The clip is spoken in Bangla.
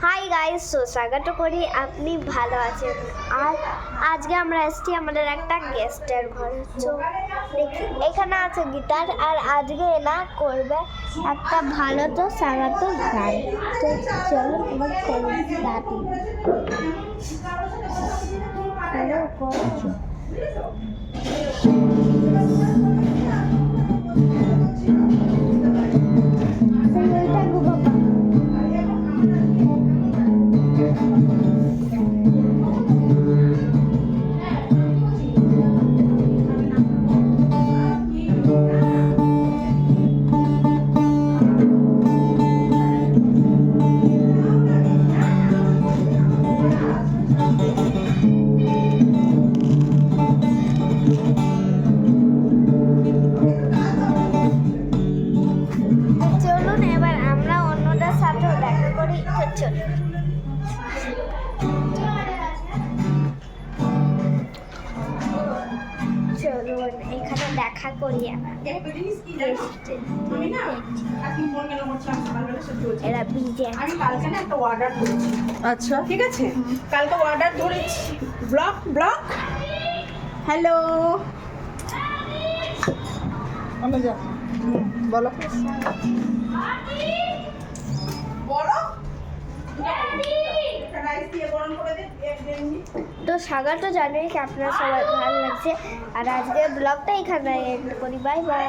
হাই গাইস, স্বাগত করি। আপনি ভালো আছেন? আর আজকে আমরা এসেছি আমাদের একটা গেস্টের ঘরে। দেখি এখানে আছে গিটার, আর আজকে এনা করবে একটা ভালো তো স্বাগত গান। তো চলো এবার করছি। চলুন এবার আমরা অন্যদের সাথেও দেখা করি। চলুন এখানে দেখা করি এরা ভিজে। আমি কালকে না একটা অর্ডার করেছি। আচ্ছা ঠিক আছে, কালকে অর্ডার ধরেছি। ব্লক হ্যালো বলো তো স্বাগত জানাই কি আপনারা সবাই ভালো লাগছে। আর আজকের ব্লগটা এখানে এন্ড করি। Bye bye.